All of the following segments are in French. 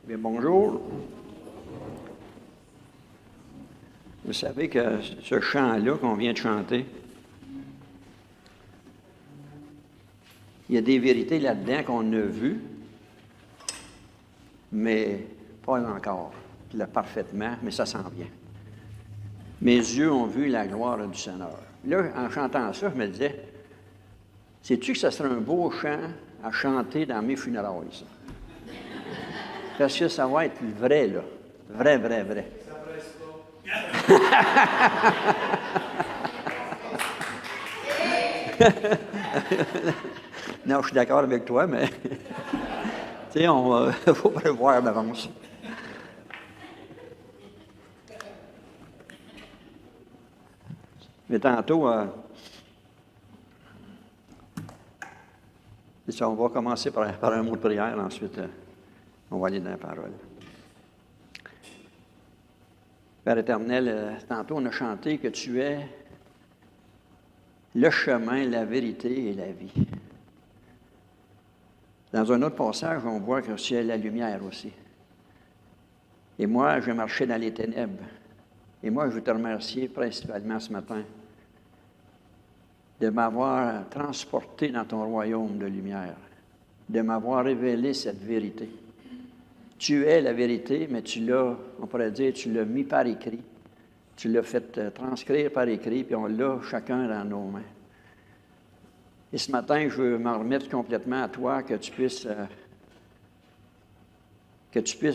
Bien, bonjour. Vous savez que ce chant-là qu'on vient de chanter, il y a des vérités là-dedans qu'on a vues, mais pas encore, là, parfaitement, mais ça s'en vient. Mes yeux ont vu la gloire du Seigneur. Là, en chantant ça, je me disais, sais-tu que ça serait un beau chant à chanter dans mes funérailles, ça? Parce que ça va être vrai, là. Vrai, vrai, vrai. Ça presse pas. Non, je suis d'accord avec toi, mais tu sais, il faut prévoir d'avance. Mais tantôt, c'est ça, on va commencer par un mot de prière, ensuite, on va aller dans la parole. Père éternel, tantôt on a chanté que tu es le chemin, la vérité et la vie. Dans un autre passage, on voit que tu es la lumière aussi. Et moi, je marchais dans les ténèbres. Et moi, je veux te remercier principalement ce matin de m'avoir transporté dans ton royaume de lumière, de m'avoir révélé cette vérité. Tu es la vérité, mais tu l'as, on pourrait dire, tu l'as mis par écrit. Tu l'as fait transcrire par écrit, puis on l'a chacun dans nos mains. Et ce matin, je veux m'en remettre complètement à toi, que tu puisses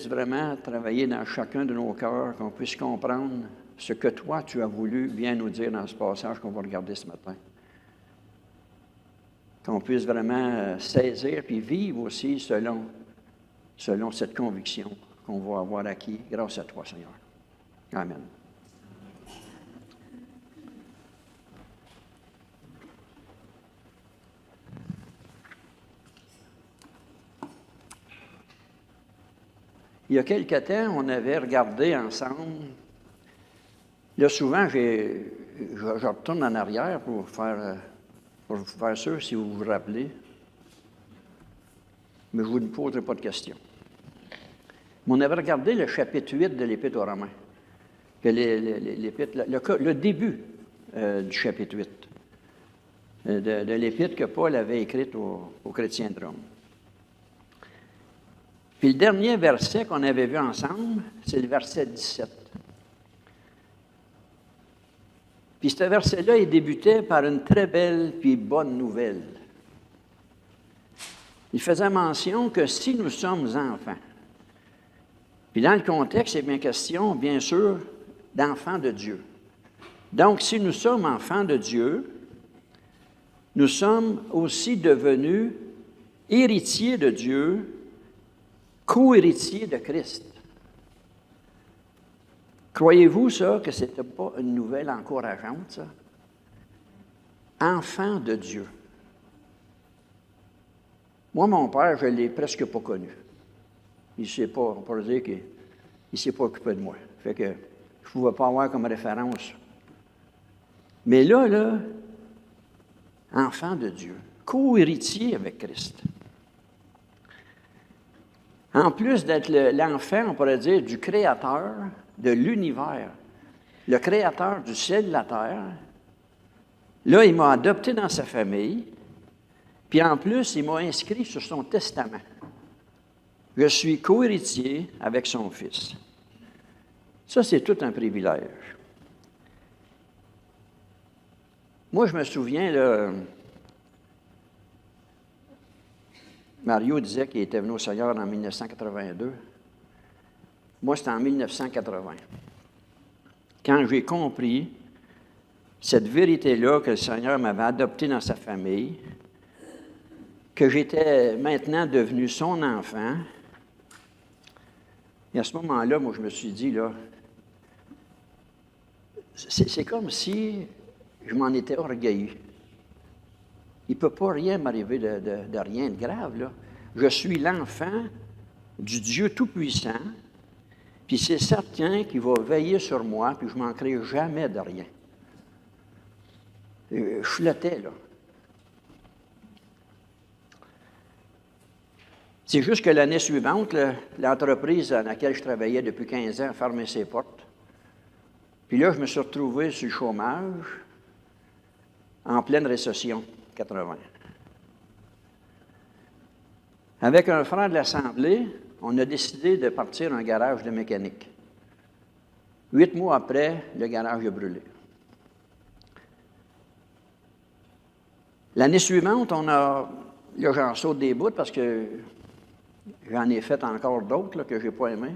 vraiment travailler dans chacun de nos cœurs, qu'on puisse comprendre ce que toi, tu as voulu bien nous dire dans ce passage qu'on va regarder ce matin. Qu'on puisse vraiment saisir puis vivre aussi selon cette conviction qu'on va avoir acquis grâce à toi, Seigneur. Amen. Il y a quelque temps, on avait regardé ensemble. Là, souvent, je retourne en arrière pour faire sûr, si vous vous rappelez. Mais je ne vous poserai pas de questions. Mais on avait regardé le chapitre 8 de l'Épître aux Romains. Le début du chapitre 8 de l'Épître que Paul avait écrite aux chrétiens de Rome. Puis le dernier verset qu'on avait vu ensemble, c'est le verset 17. Puis ce verset-là, il débutait par une très belle puis bonne nouvelle. Il faisait mention que si nous sommes enfants, puis dans le contexte, c'est bien question, bien sûr, d'enfants de Dieu. Donc, si nous sommes enfants de Dieu, nous sommes aussi devenus héritiers de Dieu, co-héritiers de Christ. Croyez-vous ça, que ce n'était pas une nouvelle encourageante, ça? Enfants de Dieu. Moi, mon père, je ne l'ai presque pas connu. Il ne s'est pas, on peut dire qu'il ne s'est pas occupé de moi. Fait que je ne pouvais pas avoir comme référence. Mais là, enfant de Dieu, co-héritier avec Christ. En plus d'être l'enfant, on pourrait dire, du Créateur de l'univers, le Créateur du ciel et de la terre, là, il m'a adopté dans sa famille, puis en plus, il m'a inscrit sur son testament. Je suis co-héritier avec son fils. Ça, c'est tout un privilège. Moi, je me souviens, là, Mario disait qu'il était venu au Seigneur en 1982. Moi, c'était en 1980. Quand j'ai compris cette vérité-là que le Seigneur m'avait adopté dans sa famille, que j'étais maintenant devenu son enfant, et à ce moment-là, moi, je me suis dit, là, c'est comme si je m'en étais orgueilli. Il ne peut pas rien m'arriver de rien de grave, là. Je suis l'enfant du Dieu Tout-Puissant, puis c'est certain qu'il va veiller sur moi, puis je ne manquerai jamais de rien. Je flottais, là. C'est juste que l'année suivante, l'entreprise à laquelle je travaillais depuis 15 ans a fermé ses portes. Puis là, je me suis retrouvé sur le chômage en pleine récession, 80. Avec un frère de l'Assemblée, on a décidé de partir un garage de mécanique. 8 mois après, le garage a brûlé. L'année suivante, là, j'en saute des bouts parce que j'en ai fait encore d'autres là, que je n'ai pas aimés.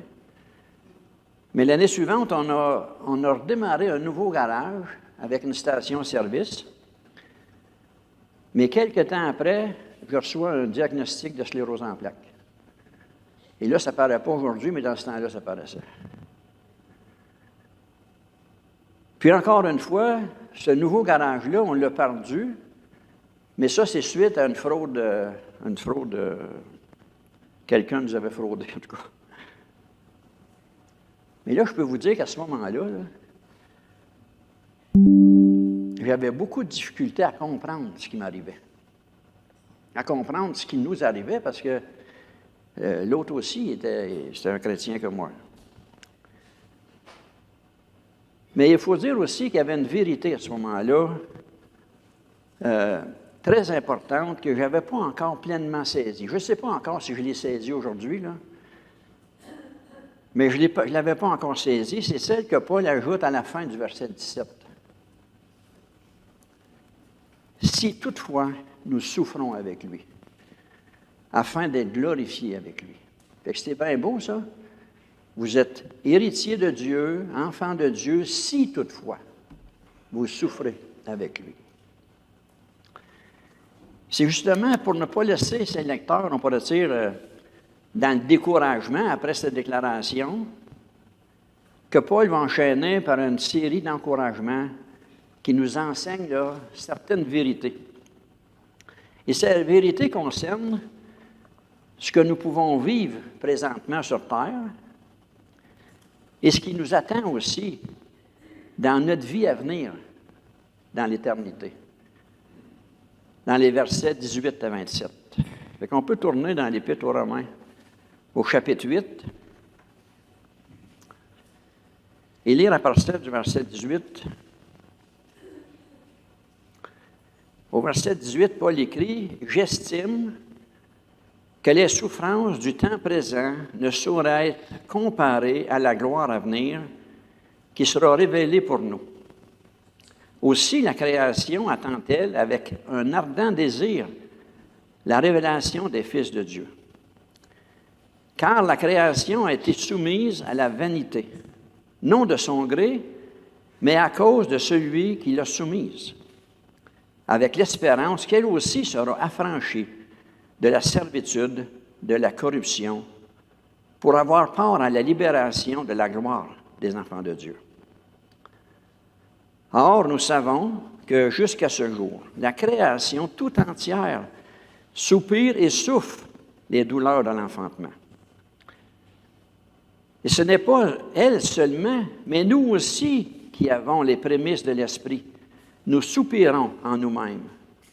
Mais l'année suivante, on a redémarré un nouveau garage avec une station-service. Mais quelques temps après, je reçois un diagnostic de sclérose en plaques. Et là, ça ne paraît pas aujourd'hui, mais dans ce temps-là, ça paraissait. Puis encore une fois, ce nouveau garage-là, on l'a perdu, mais ça, c'est suite à une fraude. Quelqu'un nous avait fraudé, en tout cas. Mais là, je peux vous dire qu'à ce moment-là, j'avais beaucoup de difficultés à comprendre ce qui m'arrivait. À comprendre ce qui nous arrivait, parce que l'autre aussi, c'était un chrétien comme moi. Mais il faut dire aussi qu'il y avait une vérité à ce moment-là, très importante, que je n'avais pas encore pleinement saisie. Je ne sais pas encore si je l'ai saisie aujourd'hui, là, mais je ne l'avais pas encore saisie. C'est celle que Paul ajoute à la fin du verset 17. Si toutefois nous souffrons avec lui, afin d'être glorifiés avec lui. Fait que c'est bien beau, ça. Vous êtes héritiers de Dieu, enfants de Dieu, si toutefois vous souffrez avec lui. C'est justement pour ne pas laisser ses lecteurs, on pourrait dire, dans le découragement après cette déclaration, que Paul va enchaîner par une série d'encouragements qui nous enseignent là, certaines vérités. Et ces vérités concernent ce que nous pouvons vivre présentement sur Terre et ce qui nous attend aussi dans notre vie à venir, dans l'éternité. Dans les versets 18 à 27. Fait qu'on peut tourner dans l'Épître aux Romains, au chapitre 8, et lire à partir du verset 18. Au verset 18, Paul écrit « J'estime que les souffrances du temps présent ne sauraient être comparées à la gloire à venir qui sera révélée pour nous. Aussi, la création attend-elle avec un ardent désir la révélation des fils de Dieu. Car la création a été soumise à la vanité, non de son gré, mais à cause de celui qui l'a soumise, avec l'espérance qu'elle aussi sera affranchie de la servitude, de la corruption, pour avoir part à la libération de la gloire des enfants de Dieu. Or, nous savons que jusqu'à ce jour, la création tout entière soupire et souffre les douleurs de l'enfantement. Et ce n'est pas elle seulement, mais nous aussi qui avons les prémices de l'Esprit. Nous soupirons en nous-mêmes,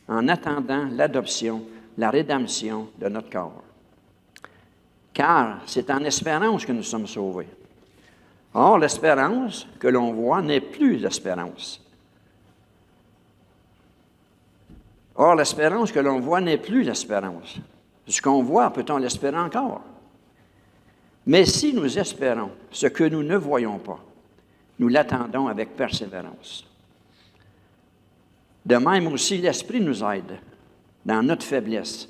en attendant l'adoption, la rédemption de notre corps. Car c'est en espérance que nous sommes sauvés. Or, l'espérance que l'on voit n'est plus l'espérance. Or, l'espérance que l'on voit n'est plus l'espérance. Ce qu'on voit, peut-on l'espérer encore? Mais si nous espérons ce que nous ne voyons pas, nous l'attendons avec persévérance. De même aussi, l'Esprit nous aide dans notre faiblesse,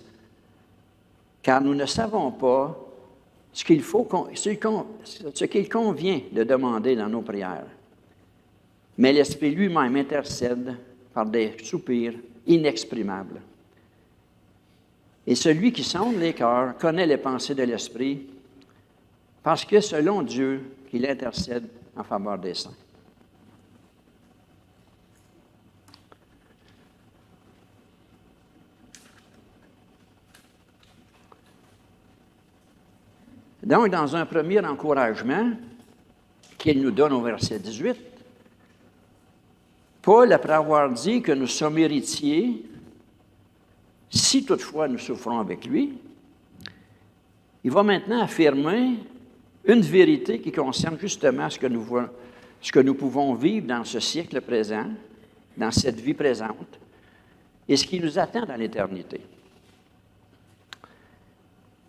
car nous ne savons pas ce qu'il convient de demander dans nos prières. Mais l'Esprit lui-même intercède par des soupirs inexprimables. Et celui qui sonde les cœurs connaît les pensées de l'Esprit, parce que selon Dieu, il intercède en faveur des saints. Donc, dans un premier encouragement qu'il nous donne au verset 18, Paul, après avoir dit que nous sommes héritiers, si toutefois nous souffrons avec lui, il va maintenant affirmer une vérité qui concerne justement ce que nous pouvons vivre dans ce siècle présent, dans cette vie présente, et ce qui nous attend dans l'éternité.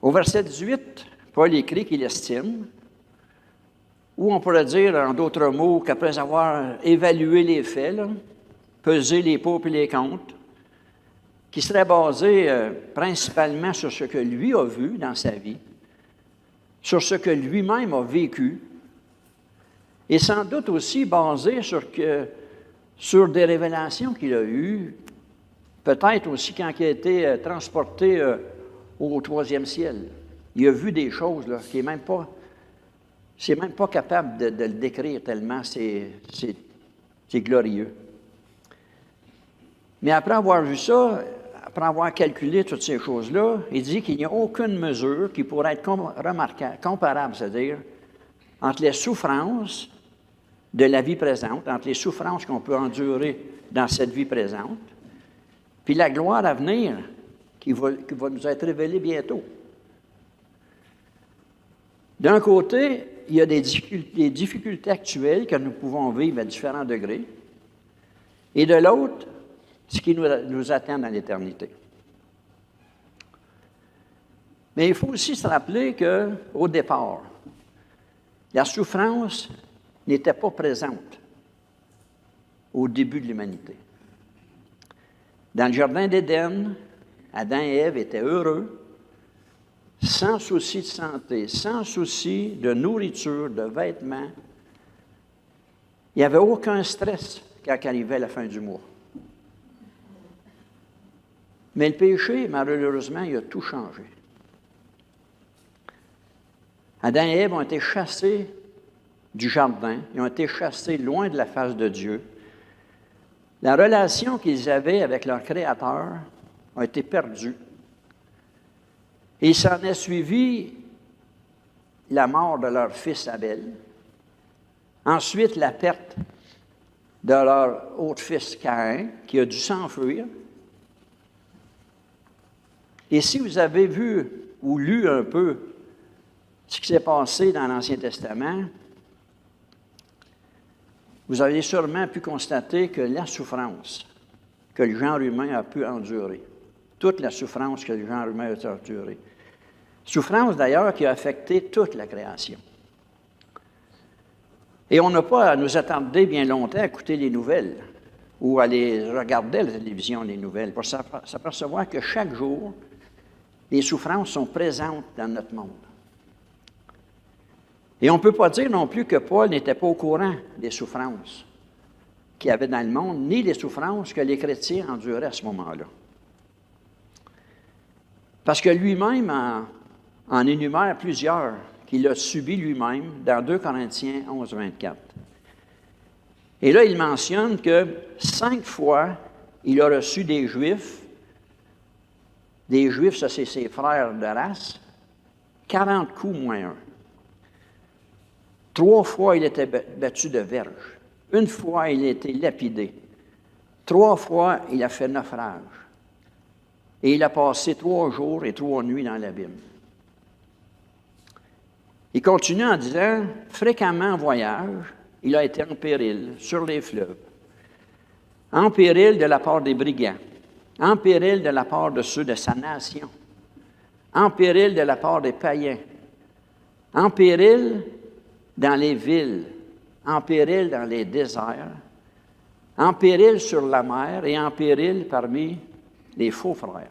Au verset 18, Paul écrit qu'il estime, ou on pourrait dire en d'autres mots qu'après avoir évalué les faits, pesé les pour et les contre, qui serait basé principalement sur ce que lui a vu dans sa vie, sur ce que lui-même a vécu, et sans doute aussi basé sur des révélations qu'il a eues, peut-être aussi quand il a été transporté au troisième ciel. Il a vu des choses là, qui n'est même pas capable de le décrire tellement c'est glorieux. Mais après avoir vu ça, après avoir calculé toutes ces choses-là, il dit qu'il n'y a aucune mesure qui pourrait être comparable, c'est-à-dire entre les souffrances de la vie présente, entre les souffrances qu'on peut endurer dans cette vie présente, puis la gloire à venir qui va nous être révélée bientôt. D'un côté, il y a des difficultés actuelles que nous pouvons vivre à différents degrés, et de l'autre, ce qui nous attend dans l'éternité. Mais il faut aussi se rappeler qu'au départ, la souffrance n'était pas présente au début de l'humanité. Dans le jardin d'Éden, Adam et Ève étaient heureux, sans souci de santé, sans souci de nourriture, de vêtements. Il n'y avait aucun stress quand arrivait la fin du mois. Mais le péché, malheureusement, il a tout changé. Adam et Ève ont été chassés du jardin, ils ont été chassés loin de la face de Dieu. La relation qu'ils avaient avec leur Créateur a été perdue. Et il s'en est suivi la mort de leur fils Abel, ensuite la perte de leur autre fils Caïn, qui a dû s'enfuir. Et si vous avez vu ou lu un peu ce qui s'est passé dans l'Ancien Testament, vous avez sûrement pu constater que la souffrance que le genre humain a pu endurer, toute la souffrance que le genre humain a endurée, souffrance d'ailleurs qui a affecté toute la création. Et on n'a pas à nous attarder bien longtemps à écouter les nouvelles ou à aller regarder à la télévision les nouvelles pour s'apercevoir que chaque jour, les souffrances sont présentes dans notre monde. Et on ne peut pas dire non plus que Paul n'était pas au courant des souffrances qu'il y avait dans le monde, ni des souffrances que les chrétiens enduraient à ce moment-là. Parce que lui-même en énumère plusieurs qu'il a subi lui-même dans 2 Corinthiens 11, 24. Et là, il mentionne que 5 fois, il a reçu des Juifs, ça c'est ses frères de race, 40 coups moins 1. 3 fois, il était battu de verge. 1 fois, il a été lapidé. 3 fois, il a fait naufrage. Et il a passé 3 jours et 3 nuits dans l'abîme. Il continue en disant, fréquemment en voyage, il a été en péril sur les fleuves, en péril de la part des brigands, en péril de la part de ceux de sa nation, en péril de la part des païens, en péril dans les villes, en péril dans les déserts, en péril sur la mer et en péril parmi les faux frères.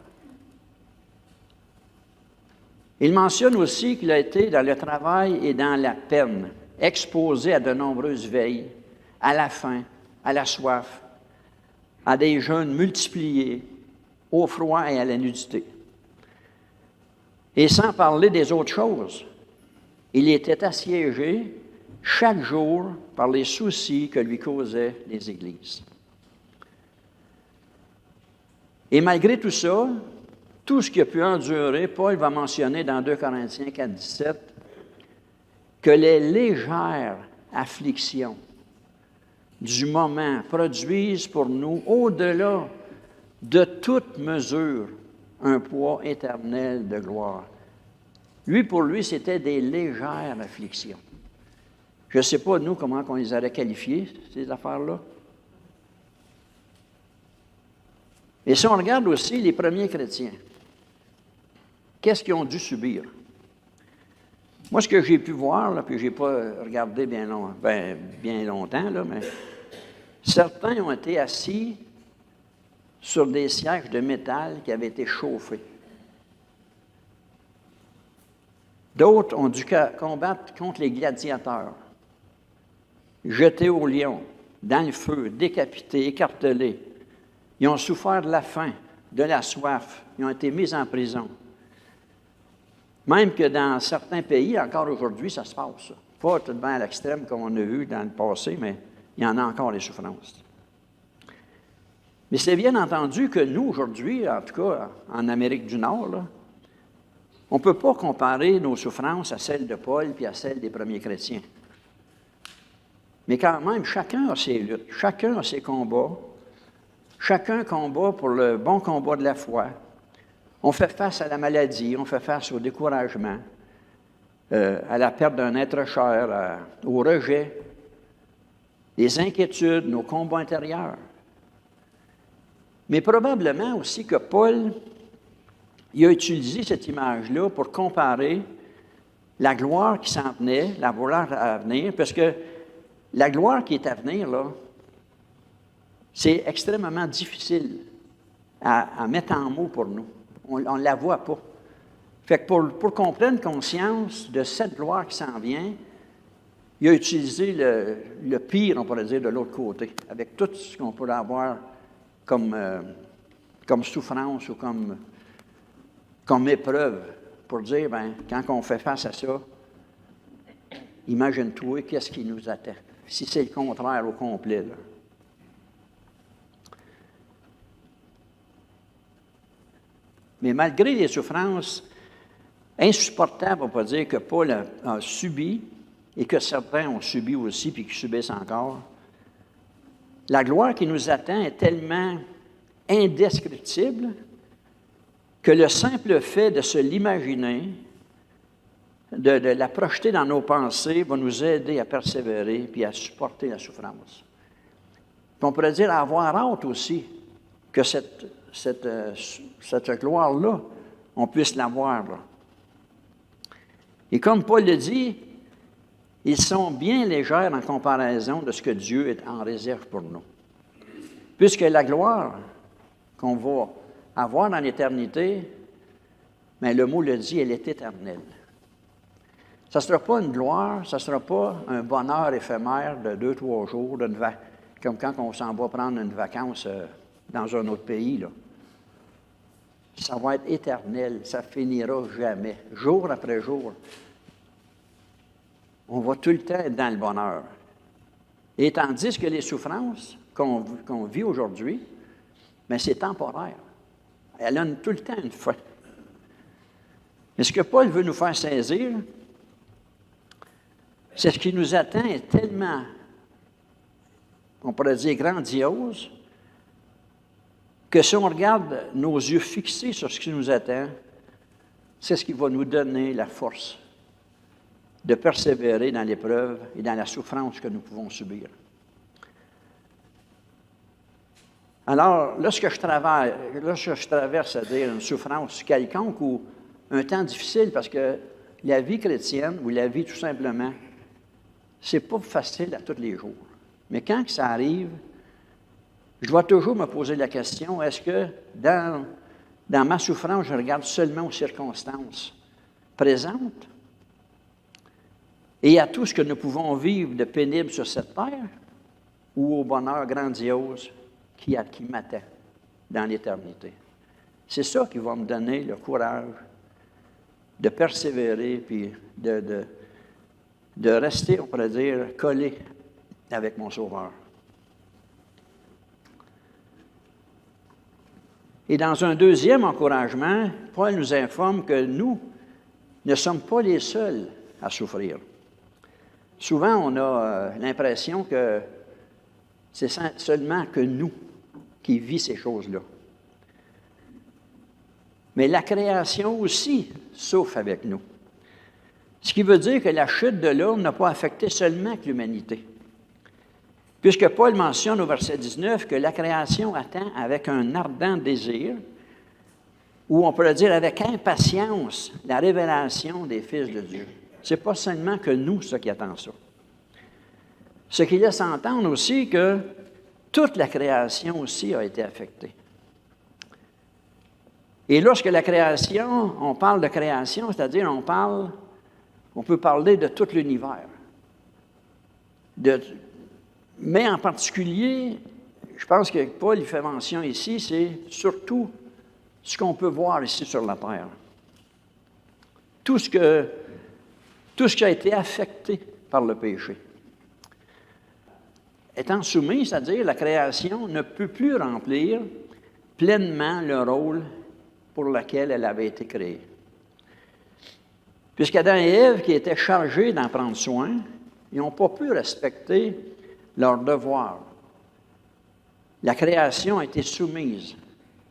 Il mentionne aussi qu'il a été dans le travail et dans la peine, exposé à de nombreuses veilles, à la faim, à la soif, à des jeûnes multipliés, au froid et à la nudité. Et sans parler des autres choses, il était assiégé chaque jour par les soucis que lui causaient les Églises. Et malgré tout ça, tout ce qu'il a pu endurer, Paul va mentionner dans 2 Corinthiens 4, 17, que les légères afflictions du moment produisent pour nous, au-delà de toute mesure, un poids éternel de gloire. Pour lui, c'était des légères afflictions. Je ne sais pas, nous, comment on les aurait qualifiées, ces affaires-là. Et si on regarde aussi les premiers chrétiens, qu'est-ce qu'ils ont dû subir? Moi, ce que j'ai pu voir, là, puis je n'ai pas regardé bien longtemps, là, mais certains ont été assis sur des sièges de métal qui avaient été chauffés. D'autres ont dû combattre contre les gladiateurs, jetés au lion, dans le feu, décapités, écartelés. Ils ont souffert de la faim, de la soif. Ils ont été mis en prison. Même que dans certains pays, encore aujourd'hui, ça se passe. Pas tout de même à l'extrême comme on a vu dans le passé, mais il y en a encore les souffrances. Mais c'est bien entendu que nous, aujourd'hui, en tout cas en Amérique du Nord, là, on ne peut pas comparer nos souffrances à celles de Paul puis à celles des premiers chrétiens. Mais quand même, chacun a ses luttes, chacun a ses combats. Chacun combat pour le bon combat de la foi. On fait face à la maladie, on fait face au découragement, à la perte d'un être cher, au rejet, les inquiétudes, nos combats intérieurs. Mais probablement aussi que Paul, il a utilisé cette image-là pour comparer la gloire qui s'en venait, la gloire à venir, parce que la gloire qui est à venir, là, c'est extrêmement difficile à mettre en mots pour nous. On ne la voit pas. Fait que pour qu'on prenne conscience de cette gloire qui s'en vient, il a utilisé le pire, on pourrait dire, de l'autre côté, avec tout ce qu'on pourrait avoir comme souffrance ou comme épreuve, pour dire, bien, quand on fait face à ça, imagine-toi qu'est-ce qui nous attend. Si c'est le contraire au complet, là. Mais malgré les souffrances insupportables, on peut dire, que Paul a subi et que certains ont subi aussi puis qui subissent encore, la gloire qui nous attend est tellement indescriptible que le simple fait de se l'imaginer, de la projeter dans nos pensées, va nous aider à persévérer puis à supporter la souffrance. Puis on pourrait dire à avoir hâte aussi que cette gloire-là, on puisse l'avoir. Là. Et comme Paul le dit, ils sont bien légères en comparaison de ce que Dieu est en réserve pour nous. Puisque la gloire qu'on va avoir dans l'éternité, mais le mot le dit, elle est éternelle. Ça ne sera pas une gloire, ça ne sera pas un bonheur éphémère de 2-3 jours, comme quand on s'en va prendre une vacance dans un autre pays, là. Ça va être éternel, ça finira jamais, jour après jour. On va tout le temps être dans le bonheur. Et tandis que les souffrances qu'on vit aujourd'hui, bien, c'est temporaire. Elle a tout le temps une fin. Mais ce que Paul veut nous faire saisir, c'est ce qui nous attend est tellement, on pourrait dire, grandiose, que si on regarde nos yeux fixés sur ce qui nous attend, c'est ce qui va nous donner la force de persévérer dans l'épreuve et dans la souffrance que nous pouvons subir. Alors, lorsque je traverse, c'est-à-dire une souffrance quelconque ou un temps difficile, parce que la vie chrétienne ou la vie tout simplement, c'est pas facile à tous les jours. Mais quand ça arrive, je dois toujours me poser la question, est-ce que dans ma souffrance, je regarde seulement aux circonstances présentes et à tout ce que nous pouvons vivre de pénible sur cette terre ou au bonheur grandiose qui m'attend dans l'éternité? C'est ça qui va me donner le courage de persévérer puis de rester, on pourrait dire, collé avec mon Sauveur. Et dans un deuxième encouragement, Paul nous informe que nous ne sommes pas les seuls à souffrir. Souvent, on a l'impression que c'est seulement que nous qui vivons ces choses-là. Mais la création aussi souffre avec nous. Ce qui veut dire que la chute de l'homme n'a pas affecté seulement que l'humanité. Puisque Paul mentionne au verset 19 que la création attend avec un ardent désir, ou on peut le dire avec impatience, la révélation des fils de Dieu. Ce n'est pas seulement que nous, ce qui attend ça. Ce qui laisse entendre aussi que toute la création aussi a été affectée. Et lorsque la création, on parle de création, c'est-à-dire on peut parler de tout l'univers. Mais en particulier, je pense que Paul il fait mention ici, c'est surtout ce qu'on peut voir ici sur la terre. Tout ce qui a été affecté par le péché. Étant soumis, c'est-à-dire la création ne peut plus remplir pleinement le rôle pour lequel elle avait été créée. Puisqu'Adam et Ève, qui étaient chargés d'en prendre soin, ils n'ont pas pu respecter leur devoir. La création a été soumise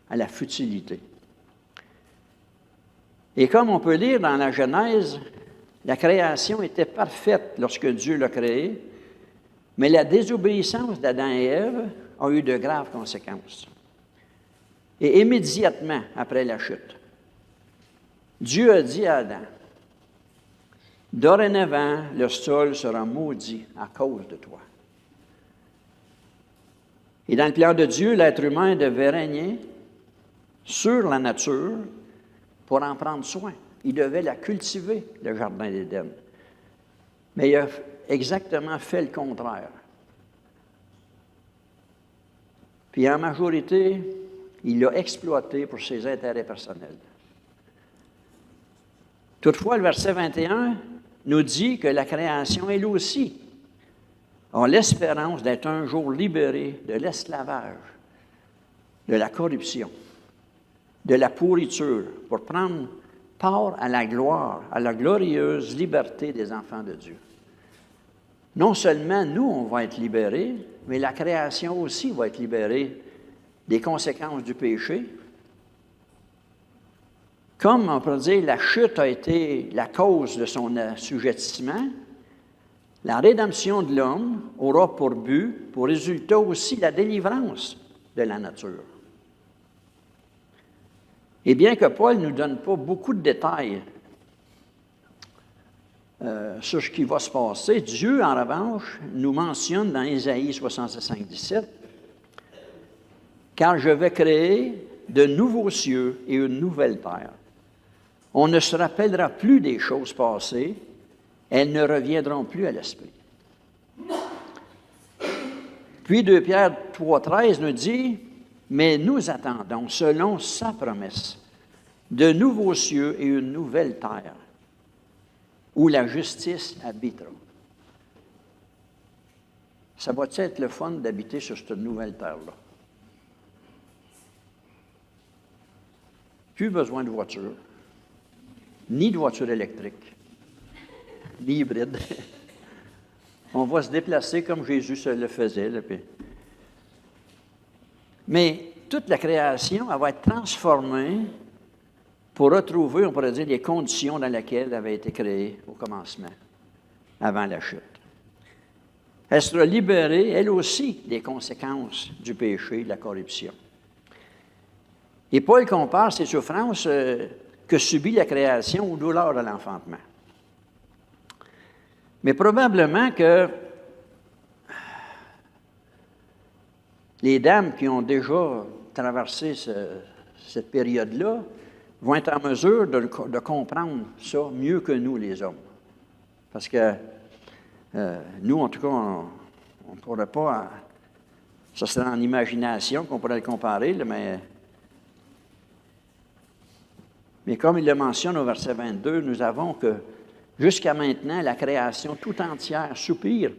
à la futilité. Et comme on peut lire dans la Genèse, la création était parfaite lorsque Dieu l'a créée, mais la désobéissance d'Adam et Ève a eu de graves conséquences. Et immédiatement après la chute, Dieu a dit à Adam, « Dorénavant, le sol sera maudit à cause de toi. » Et dans le plan de Dieu, l'être humain devait régner sur la nature pour en prendre soin. Il devait la cultiver, le jardin d'Éden. Mais il a exactement fait le contraire. Puis en majorité, il l'a exploité pour ses intérêts personnels. Toutefois, le verset 21 nous dit que la création, elle aussi, a l'espérance d'être un jour libérée de l'esclavage, de la corruption, de la pourriture, pour prendre part à la gloire, à la glorieuse liberté des enfants de Dieu. Non seulement nous, on va être libérés, mais la création aussi va être libérée des conséquences du péché. Comme on peut dire, la chute a été la cause de son assujettissement, la rédemption de l'homme aura pour but, pour résultat aussi, la délivrance de la nature. Et bien que Paul ne nous donne pas beaucoup de détails sur ce qui va se passer, Dieu, en revanche, nous mentionne dans Ésaïe 65, 17, « Car je vais créer de nouveaux cieux et une nouvelle terre. On ne se rappellera plus des choses passées, elles ne reviendront plus à l'esprit. » Puis 2 Pierre 3, 13 nous dit, « Mais nous attendons, selon sa promesse, de nouveaux cieux et une nouvelle terre, où la justice habitera. » Ça va-t-il être le fun d'habiter sur cette nouvelle terre-là? Plus besoin de voiture, ni de voiture électrique, ni hybride. On va se déplacer comme Jésus se le faisait. Là, puis. Mais toute la création, elle va être transformée pour retrouver, on pourrait dire, les conditions dans lesquelles elle avait été créée au commencement, avant la chute. Elle sera libérée, elle aussi, des conséquences du péché, de la corruption. Et Paul compare ces souffrances que subit la création aux douleurs de l'enfantement. Mais probablement que les dames qui ont déjà traversé cette période-là vont être en mesure de comprendre ça mieux que nous, les hommes. Parce que nous, en tout cas, on ne pourrait pas... Ça serait en imagination qu'on pourrait le comparer, là, mais comme il le mentionne au verset 22, nous avons que jusqu'à maintenant, la création tout entière soupire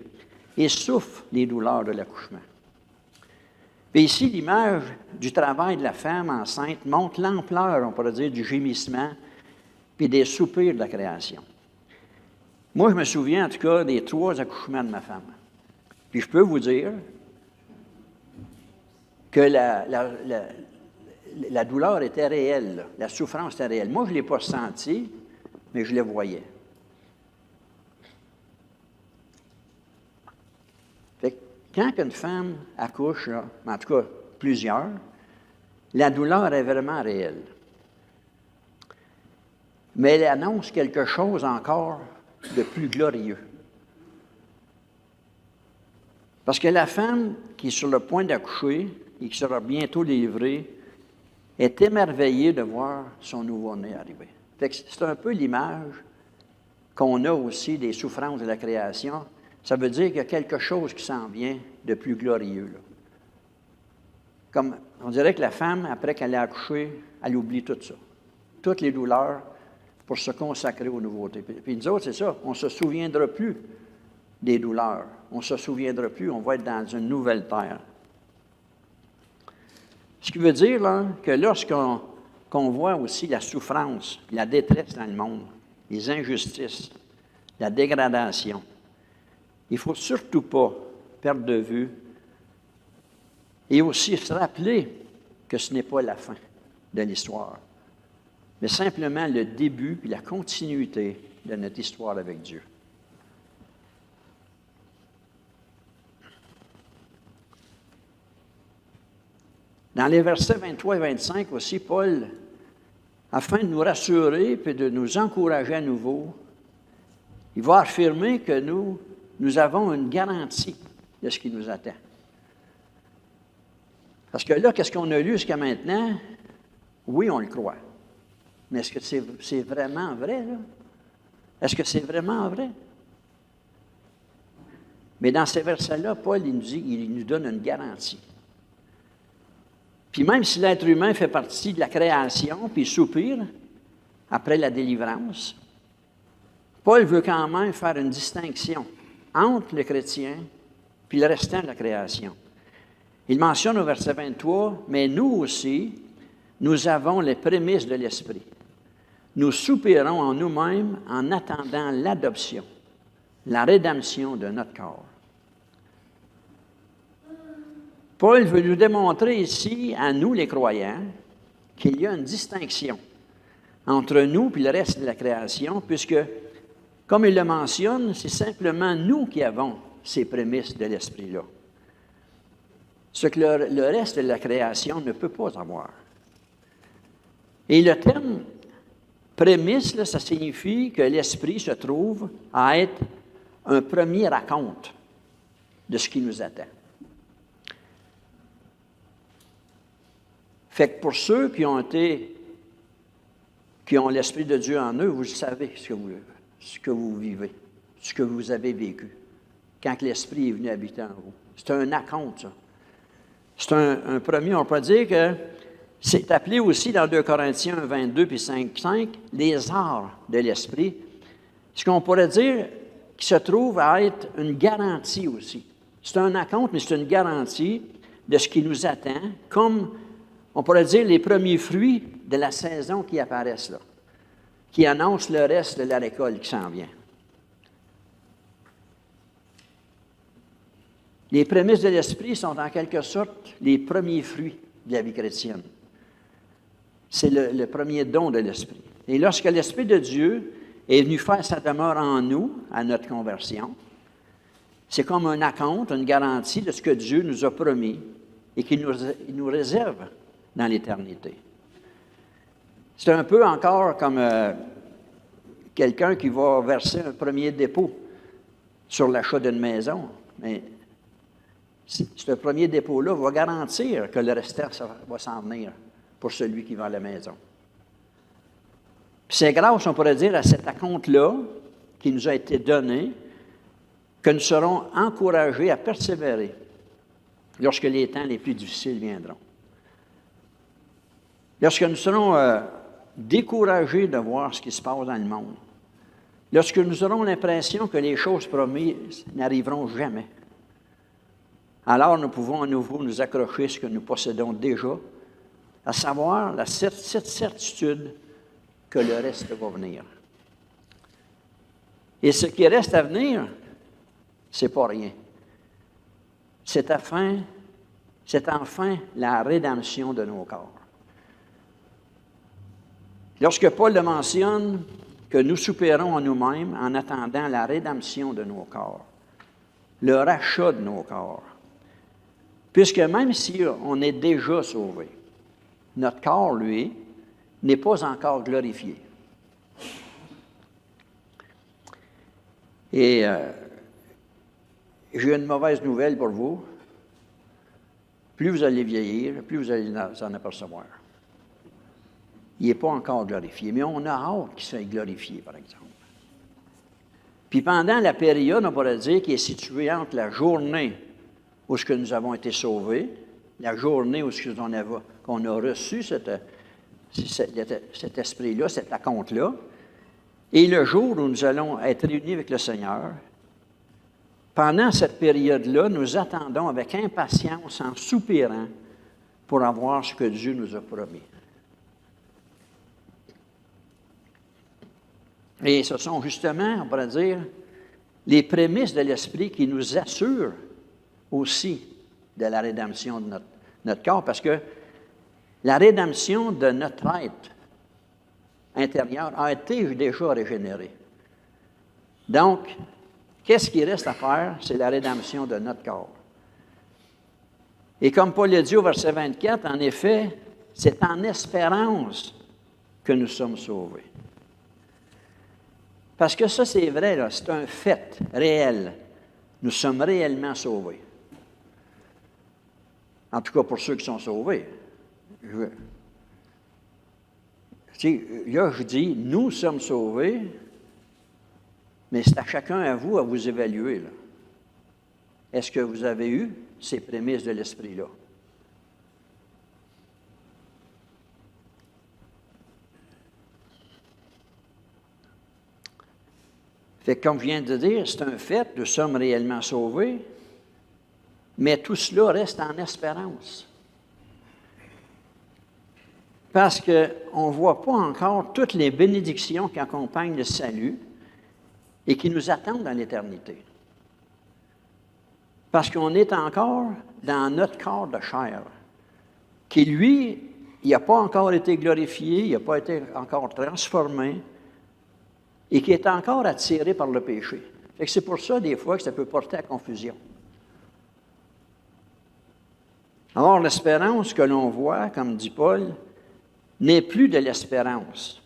et souffre les douleurs de l'accouchement. Et ici, l'image du travail de la femme enceinte montre l'ampleur, on pourrait dire, du gémissement puis des soupirs de la création. Moi, je me souviens, en tout cas, des 3 accouchements de ma femme. Puis je peux vous dire que la douleur était réelle, la souffrance était réelle. Moi, je ne l'ai pas sentie, mais je le voyais. quand une femme accouche, là, en tout cas plusieurs, la douleur est vraiment réelle. Mais elle annonce quelque chose encore de plus glorieux. Parce que la femme qui est sur le point d'accoucher et qui sera bientôt livrée est émerveillée de voir son nouveau-né arriver. Fait que c'est un peu l'image qu'on a aussi des souffrances de la création. Ça veut dire qu'il y a quelque chose qui s'en vient de plus glorieux, là. Comme on dirait que la femme, après qu'elle a accouché, elle oublie tout ça. Toutes les douleurs pour se consacrer aux nouveautés. Puis nous autres, c'est ça, on ne se souviendra plus des douleurs. On ne se souviendra plus, on va être dans une nouvelle terre. Ce qui veut dire là, que lorsqu'on voit aussi la souffrance, la détresse dans le monde, les injustices, la dégradation, il ne faut surtout pas perdre de vue et aussi se rappeler que ce n'est pas la fin de l'histoire, mais simplement le début et la continuité de notre histoire avec Dieu. Dans les versets 23 et 25 aussi, Paul, afin de nous rassurer et de nous encourager à nouveau, il va affirmer que nous avons une garantie de ce qui nous attend. Parce que là, qu'est-ce qu'on a lu jusqu'à maintenant? Oui, on le croit. Mais est-ce que c'est vraiment vrai, là? Est-ce que c'est vraiment vrai? Mais dans ces versets-là, Paul, il nous donne une garantie. Puis même si l'être humain fait partie de la création, puis soupire après la délivrance, Paul veut quand même faire une distinction entre le chrétien puis le restant de la création. Il mentionne au verset 23, « Mais nous aussi, nous avons les prémices de l'Esprit. Nous soupirons en nous-mêmes en attendant l'adoption, la rédemption de notre corps. » Paul veut nous démontrer ici, à nous les croyants, qu'il y a une distinction entre nous et le reste de la création, puisque, comme il le mentionne, c'est simplement nous qui avons ces prémices de l'Esprit-là. Ce que le reste de la création ne peut pas avoir. Et le terme prémisse, là, ça signifie que l'Esprit se trouve à être un premier raconte de ce qui nous attend. Fait que pour ceux qui ont l'Esprit de Dieu en eux, vous savez ce que vous vivez, ce que vous avez vécu, quand l'Esprit est venu habiter en vous. C'est un acompte, ça. C'est un premier, on peut dire que c'est appelé aussi dans 2 Corinthiens 22 puis 5, les arts de l'Esprit. Ce qu'on pourrait dire qui se trouve à être une garantie aussi. C'est un acompte, mais c'est une garantie de ce qui nous attend, comme on pourrait dire les premiers fruits de la saison qui apparaissent là, qui annoncent le reste de la récolte qui s'en vient. Les prémices de l'Esprit sont en quelque sorte les premiers fruits de la vie chrétienne. C'est le premier don de l'Esprit. Et lorsque l'Esprit de Dieu est venu faire sa demeure en nous, à notre conversion, c'est comme un acompte, une garantie de ce que Dieu nous a promis et qu'il nous réserve dans l'éternité. C'est un peu encore comme quelqu'un qui va verser un premier dépôt sur l'achat d'une maison. Mais ce premier dépôt-là va garantir que le restant va s'en venir pour celui qui vend la maison. Puis c'est grâce, on pourrait dire, à cet acompte-là qui nous a été donné que nous serons encouragés à persévérer lorsque les temps les plus difficiles viendront. Lorsque nous serons découragés de voir ce qui se passe dans le monde, lorsque nous aurons l'impression que les choses promises n'arriveront jamais, alors nous pouvons à nouveau nous accrocher à ce que nous possédons déjà, à savoir cette certitude que le reste va venir. Et ce qui reste à venir, c'est pas rien. C'est enfin la rédemption de nos corps. Lorsque Paul le mentionne, que nous soupirons en nous-mêmes en attendant la rédemption de nos corps, le rachat de nos corps, Puisque même si on est déjà sauvé, notre corps, lui, n'est pas encore glorifié. Et j'ai une mauvaise nouvelle pour vous. Plus vous allez vieillir, plus vous allez en apercevoir. Il n'est pas encore glorifié, mais on a hâte qu'il soit glorifié, par exemple. Puis pendant la période, on pourrait dire, qui est située entre la journée où nous avons été sauvés, la journée où qu'on a reçu cet esprit-là, cet acompte-là, et le jour où nous allons être réunis avec le Seigneur, pendant cette période-là, nous attendons avec impatience, en soupirant, pour avoir ce que Dieu nous a promis. Et ce sont justement, on pourrait dire, les prémices de l'Esprit qui nous assurent aussi de la rédemption de notre corps, parce que la rédemption de notre être intérieur a été déjà régénérée. Donc, qu'est-ce qui reste à faire? C'est la rédemption de notre corps. Et comme Paul l'a dit au verset 24, en effet, c'est en espérance que nous sommes sauvés. Parce que ça, c'est vrai, là, c'est un fait réel. Nous sommes réellement sauvés. En tout cas, pour ceux qui sont sauvés. Là, je dis, nous sommes sauvés, mais c'est à chacun à vous évaluer. Là. Est-ce que vous avez eu ces prémices de l'Esprit-là? Fait que, comme je viens de dire, c'est un fait, nous sommes réellement sauvés, mais tout cela reste en espérance. Parce qu'on ne voit pas encore toutes les bénédictions qui accompagnent le salut et qui nous attendent dans l'éternité. Parce qu'on est encore dans notre corps de chair, qui, lui, il n'a pas encore été glorifié, il n'a pas été encore transformé, et qui est encore attiré par le péché. Fait que c'est pour ça, des fois, que ça peut porter à confusion. Alors, l'espérance que l'on voit, comme dit Paul, n'est plus de l'espérance.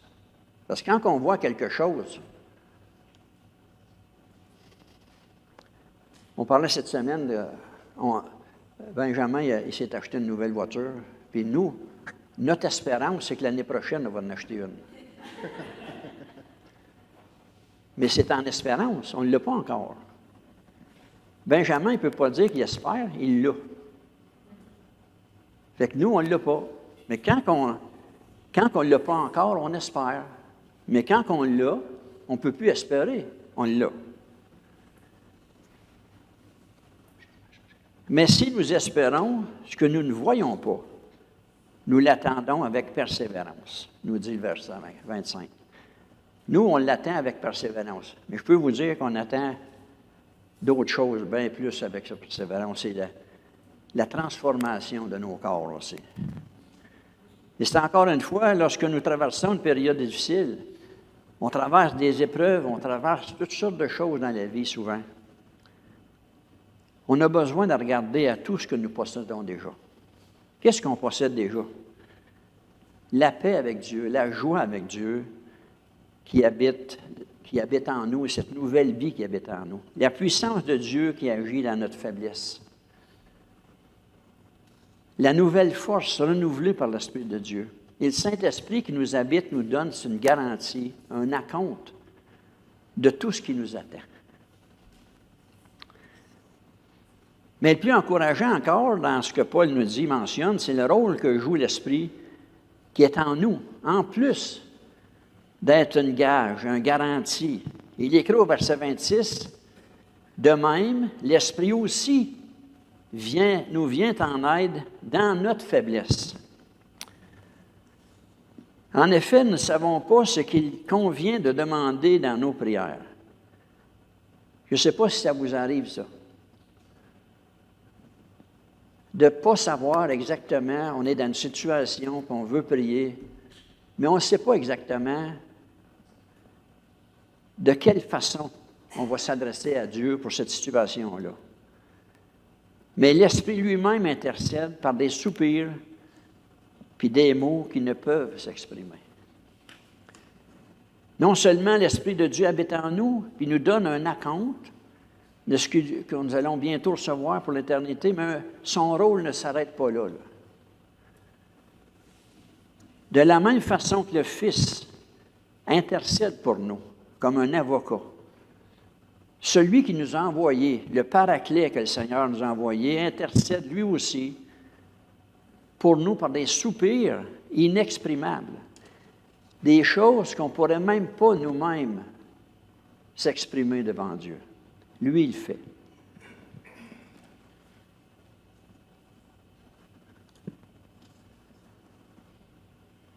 Parce que quand on voit quelque chose, on parlait cette semaine, Benjamin, il s'est acheté une nouvelle voiture, puis nous, notre espérance, c'est que l'année prochaine, on va en acheter une. Mais c'est en espérance, on ne l'a pas encore. Benjamin, il ne peut pas dire qu'il espère, il l'a. Fait que nous, on ne l'a pas. Mais quand on ne l'a pas encore, on espère. Mais quand on l'a, on ne peut plus espérer, on l'a. Mais si nous espérons ce que nous ne voyons pas, nous l'attendons avec persévérance, nous dit le verset 25. Nous, on l'attend avec persévérance. Mais je peux vous dire qu'on attend d'autres choses bien plus avec cette persévérance. C'est la transformation de nos corps aussi. Et c'est encore une fois, lorsque nous traversons une période difficile, on traverse des épreuves, on traverse toutes sortes de choses dans la vie souvent. On a besoin de regarder à tout ce que nous possédons déjà. Qu'est-ce qu'on possède déjà? La paix avec Dieu, la joie avec Dieu, qui habite en nous, et cette nouvelle vie qui habite en nous. La puissance de Dieu qui agit dans notre faiblesse. La nouvelle force renouvelée par l'Esprit de Dieu. Et le Saint-Esprit qui nous habite nous donne une garantie, un acompte de tout ce qui nous attend. Mais le plus encourageant encore dans ce que Paul nous dit, mentionne, c'est le rôle que joue l'Esprit qui est en nous, en plus d'être une gage, un garantie. Il écrit au verset 26, « De même, l'Esprit aussi nous vient en aide dans notre faiblesse. » En effet, nous ne savons pas ce qu'il convient de demander dans nos prières. Je ne sais pas si ça vous arrive, ça. De ne pas savoir exactement, on est dans une situation qu'on veut prier, mais on ne sait pas exactement de quelle façon on va s'adresser à Dieu pour cette situation-là. Mais l'Esprit lui-même intercède par des soupirs puis des mots qui ne peuvent s'exprimer. Non seulement l'Esprit de Dieu habite en nous, puis nous donne un acompte de ce que nous allons bientôt recevoir pour l'éternité, mais son rôle ne s'arrête pas là. De la même façon que le Fils intercède pour nous, comme un avocat, celui qui nous a envoyés, le Paraclet que le Seigneur nous a envoyé, intercède lui aussi pour nous par des soupirs inexprimables, des choses qu'on ne pourrait même pas nous-mêmes s'exprimer devant Dieu. Lui, il fait.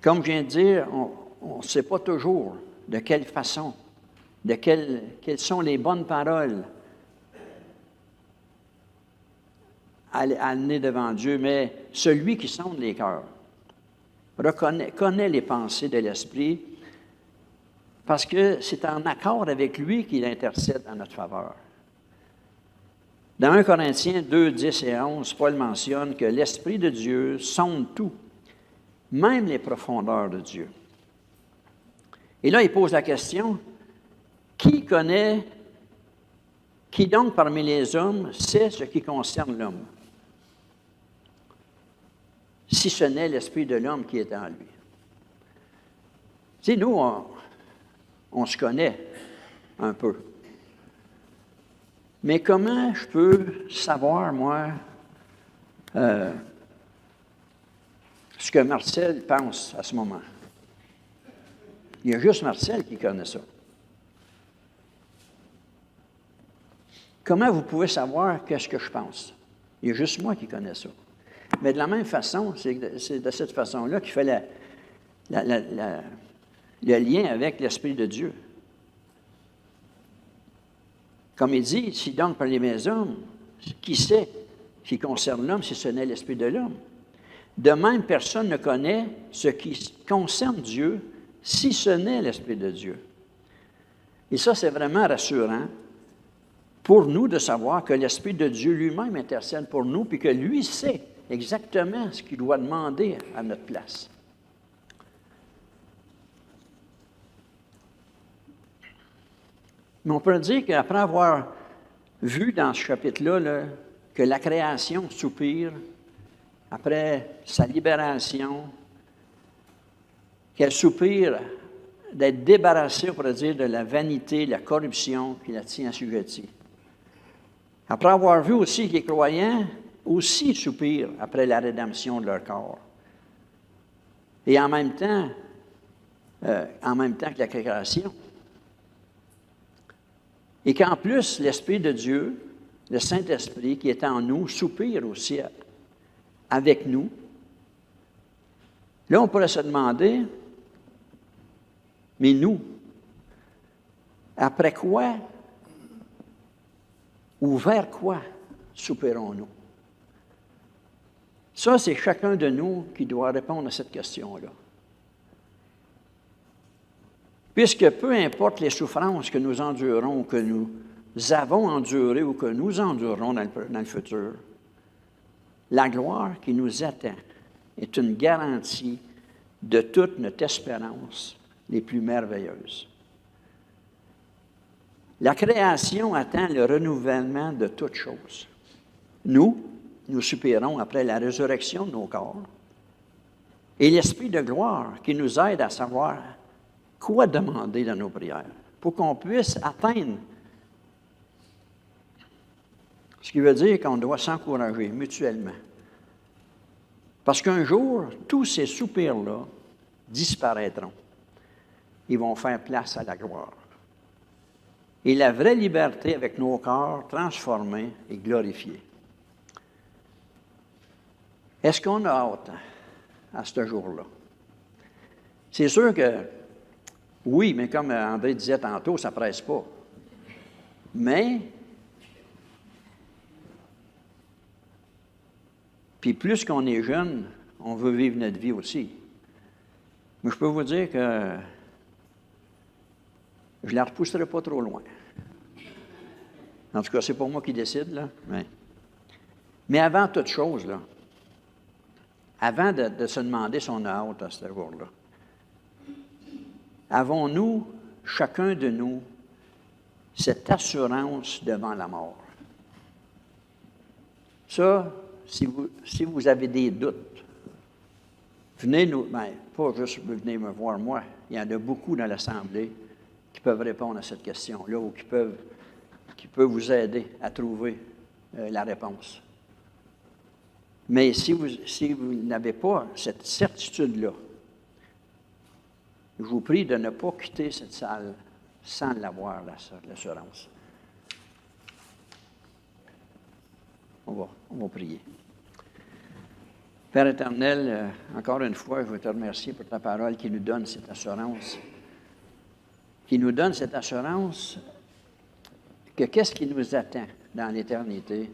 Comme je viens de dire, on ne sait pas toujours de quelle façon, quelles sont les bonnes paroles à amener devant Dieu, mais celui qui sonde les cœurs connaît les pensées de l'Esprit parce que c'est en accord avec lui qu'il intercède en notre faveur. Dans 1 Corinthiens 2, 10 et 11, Paul mentionne que l'Esprit de Dieu sonde tout, même les profondeurs de Dieu. Et là, il pose la question, qui donc parmi les hommes sait ce qui concerne l'homme, si ce n'est l'Esprit de l'homme qui est en lui? Tu sais, nous, on se connaît un peu. Mais comment je peux savoir, moi, ce que Marcel pense à ce moment? Il y a juste Marcel qui connaît ça. Comment vous pouvez savoir qu'est-ce que je pense? Il y a juste moi qui connais ça. Mais de la même façon, c'est de cette façon-là qu'il fait le lien avec l'Esprit de Dieu. Comme il dit, si donc parmi les hommes, qui sait ce qui concerne l'homme si ce n'est l'Esprit de l'homme? De même, personne ne connaît ce qui concerne Dieu si ce n'est l'Esprit de Dieu. Et ça, c'est vraiment rassurant pour nous de savoir que l'Esprit de Dieu lui-même intercède pour nous, puis que lui sait exactement ce qu'il doit demander à notre place. Mais on peut dire qu'après avoir vu dans ce chapitre-là là, que la création soupire après sa libération, qu'elle soupire d'être débarrassée, on pourrait dire, de la vanité, de la corruption qui la tient assujettie. Après avoir vu aussi que les croyants aussi soupirent après la rédemption de leur corps. Et en même temps que la création. Et qu'en plus, l'Esprit de Dieu, le Saint-Esprit qui est en nous, soupire aussi avec nous. Là, on pourrait se demander, mais nous, après quoi ou vers quoi soupirons-nous? Ça, c'est chacun de nous qui doit répondre à cette question-là. Puisque peu importe les souffrances que nous endurons, ou que nous avons endurées ou que nous endurerons dans le futur, la gloire qui nous attend est une garantie de toute notre espérance les plus merveilleuses. La création attend le renouvellement de toutes choses. Nous soupirons après la résurrection de nos corps. Et l'Esprit de gloire qui nous aide à savoir quoi demander dans nos prières pour qu'on puisse atteindre. Ce qui veut dire qu'on doit s'encourager mutuellement. Parce qu'un jour, tous ces soupirs-là disparaîtront. Ils vont faire place à la gloire. Et la vraie liberté avec nos corps transformés et glorifiés. Est-ce qu'on a hâte à ce jour-là? C'est sûr que oui, mais comme André disait tantôt, ça ne presse pas. Mais, puis plus qu'on est jeune, on veut vivre notre vie aussi. Mais je peux vous dire que je ne la repousserai pas trop loin. En tout cas, c'est pas moi qui décide, là. Mais Mais avant toute chose, là, avant de se demander si on a hâte à ce jour-là, avons-nous, chacun de nous, cette assurance devant la mort? Ça, si vous avez des doutes, venez nous, bien, pas juste venez me voir moi, il y en a beaucoup dans l'Assemblée qui peuvent répondre à cette question-là ou qui peuvent vous aider à trouver la réponse. Mais si vous n'avez pas cette certitude-là, je vous prie de ne pas quitter cette salle sans l'avoir, l'assurance. On va prier. Père éternel, encore une fois, je veux te remercier pour ta parole qui nous donne cette assurance. Qui nous donne cette assurance que qu'est-ce qui nous attend dans l'éternité?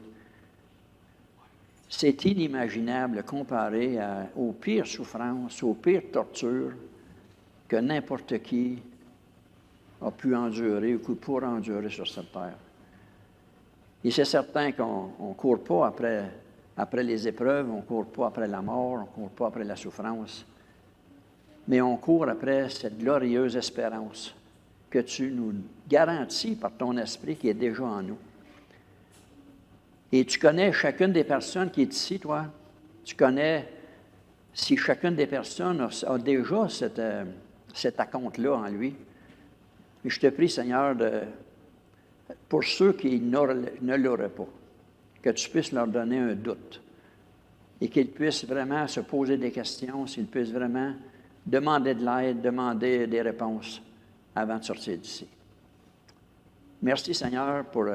C'est inimaginable comparé aux pires souffrances, aux pires tortures que n'importe qui a pu endurer ou pourra endurer sur cette terre. Et c'est certain qu'on ne court pas après les épreuves, on ne court pas après la mort, on ne court pas après la souffrance, mais on court après cette glorieuse espérance que tu nous garantis par ton esprit qui est déjà en nous. Et tu connais chacune des personnes qui est ici, toi. Tu connais si chacune des personnes a déjà cet acompte-là en lui. Et je te prie, Seigneur, pour ceux qui ne l'auraient pas, que tu puisses leur donner un doute et qu'ils puissent vraiment se poser des questions, s'ils puissent vraiment demander de l'aide, demander des réponses avant de sortir d'ici. Merci, Seigneur, pour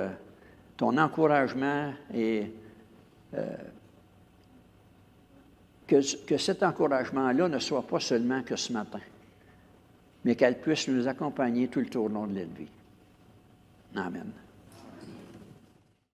ton encouragement et que cet encouragement-là ne soit pas seulement que ce matin, mais qu'elle puisse nous accompagner tout le tournant de notre vie. Amen.